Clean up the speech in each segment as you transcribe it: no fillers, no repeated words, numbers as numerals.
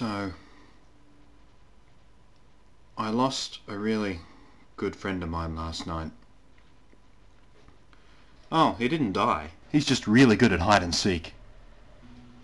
So, I lost a really good friend of mine last night. Oh, he didn't die. He's just really good at hide and seek.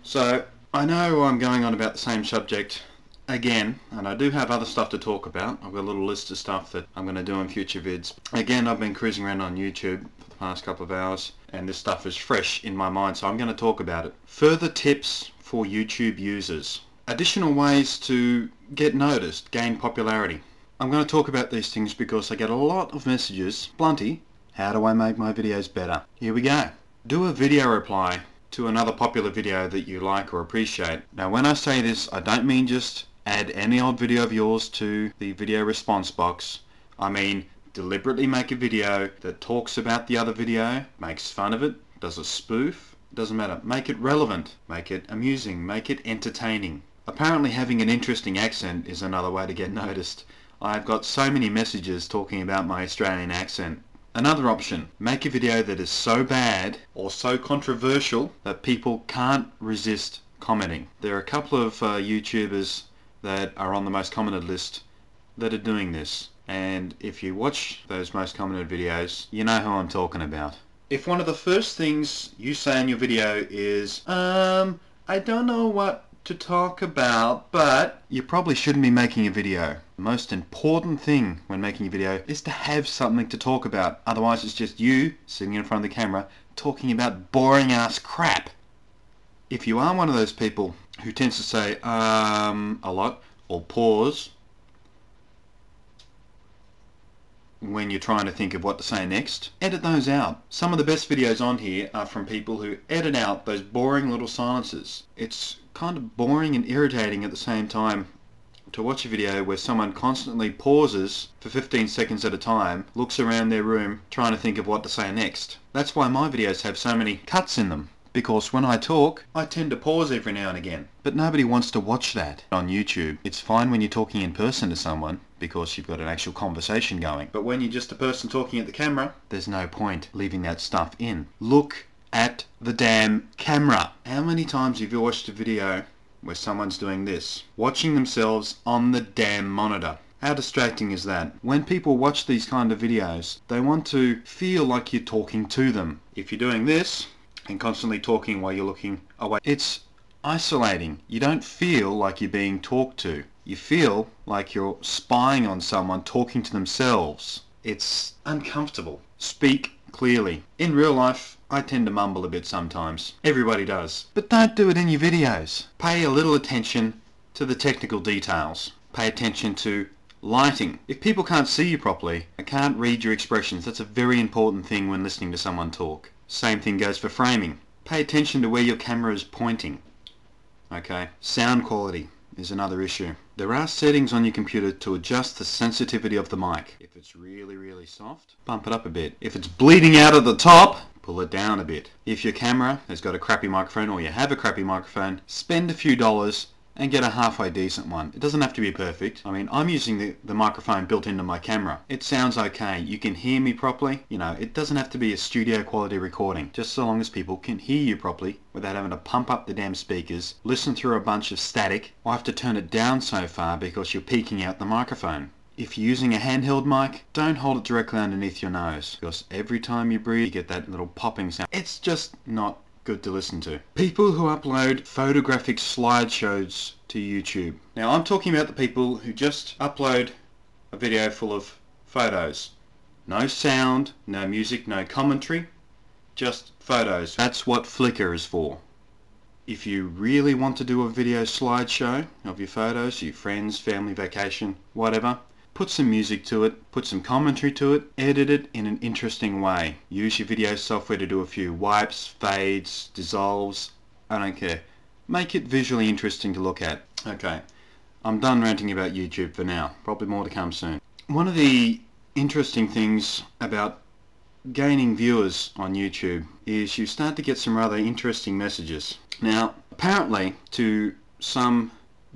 So, I know I'm going on about the same subject again, and I do have other stuff to talk about. I've got a little list of stuff that I'm going to do in future vids. Again, I've been cruising around on YouTube for the past couple of hours, and this stuff is fresh in my mind, so I'm going to talk about it. Further tips for YouTube users. Additional ways to get noticed, gain popularity. I'm going to talk about these things because I get a lot of messages. Blunty, how do I make my videos better? Here we go. Do a video reply to another popular video that you like or appreciate. Now when I say this, I don't mean just add any old video of yours to the video response box. I mean deliberately make a video that talks about the other video, makes fun of it, does a spoof, doesn't matter. Make it relevant, make it amusing, make it entertaining. Apparently having an interesting accent is another way to get noticed. I've got so many messages talking about my Australian accent. Another option, make a video that is so bad or so controversial that people can't resist commenting. There are a couple of YouTubers that are on the most commented list that are doing this. And if you watch those most commented videos, you know who I'm talking about. If one of the first things you say in your video is, I don't know what to talk about, but you probably shouldn't be making a video. The most important thing when making a video is to have something to talk about. Otherwise it's just you sitting in front of the camera talking about boring ass crap. If you are one of those people who tends to say a lot or pause when you're trying to think of what to say next, edit those out. Some of the best videos on here are from people who edit out those boring little silences. It's kind of boring and irritating at the same time to watch a video where someone constantly pauses for 15 seconds at a time, looks around their room trying to think of what to say next. That's why my videos have so many cuts in them, because when I talk I tend to pause every now and again. But nobody wants to watch that on YouTube. It's fine when you're talking in person to someone because you've got an actual conversation going, but when you're just a person talking at the camera, there's no point leaving that stuff in. Look at the damn camera. How many times have you watched a video where someone's doing this, watching themselves on the damn monitor? How distracting is that? When people watch these kind of videos, they want to feel like you're talking to them. If you're doing this and constantly talking while you're looking away, it's isolating. You don't feel like you're being talked to. You feel like you're spying on someone talking to themselves. It's uncomfortable. Speak clearly. In real life, I tend to mumble a bit sometimes. Everybody does. But don't do it in your videos. Pay a little attention to the technical details. Pay attention to lighting. If people can't see you properly, they can't read your expressions. That's a very important thing when listening to someone talk. Same thing goes for framing. Pay attention to where your camera is pointing. Okay? Sound quality is another issue. There are settings on your computer to adjust the sensitivity of the mic. If it's really soft, bump it up a bit. If it's bleeding out at the top, pull it down a bit. If your camera has got a crappy microphone or you have a crappy microphone, spend a few dollars and get a halfway decent one. It doesn't have to be perfect. I mean, I'm using the microphone built into my camera. It sounds okay. You can hear me properly. You know, it doesn't have to be a studio quality recording, just so long as people can hear you properly without having to pump up the damn speakers, listen through a bunch of static, or have to turn it down so far because you're peaking out the microphone. If you're using a handheld mic, don't hold it directly underneath your nose, because every time you breathe you get that little popping sound. It's just not good to listen to. People who upload photographic slideshows to YouTube. Now I'm talking about the people who just upload a video full of photos. No sound, no music, no commentary, just photos. That's what Flickr is for. If you really want to do a video slideshow of your photos, your friends, family, vacation, whatever, put some music to it, put some commentary to it, edit it in an interesting way. Use your video software to do a few wipes, fades, dissolves, I don't care. Make it visually interesting to look at. Okay, I'm done ranting about YouTube for now. Probably more to come soon. One of the interesting things about gaining viewers on YouTube is you start to get some rather interesting messages. Now, apparently to some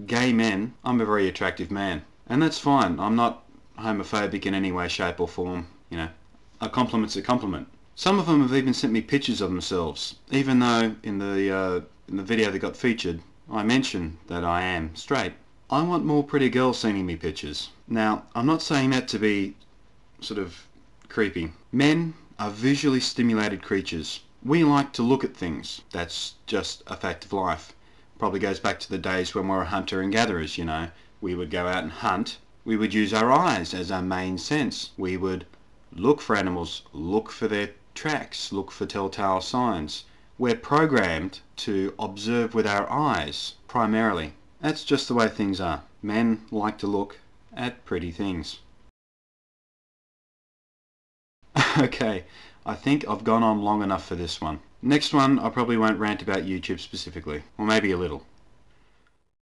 gay men, I'm a very attractive man. And that's fine. I'm not homophobic in any way, shape or form. You know, a compliment's a compliment. Some of them have even sent me pictures of themselves, even though in the video that got featured, I mention that I am straight. I want more pretty girls sending me pictures. Now, I'm not saying that to be sort of creepy. Men are visually stimulated creatures. We like to look at things. That's just a fact of life. Probably goes back to the days when we were hunter and gatherers, you know. We would go out and hunt. We would use our eyes as our main sense. We would look for animals, look for their tracks, look for telltale signs. We're programmed to observe with our eyes, primarily. That's just the way things are. Men like to look at pretty things. Okay, I think I've gone on long enough for this one. Next one, I probably won't rant about YouTube specifically, or maybe a little.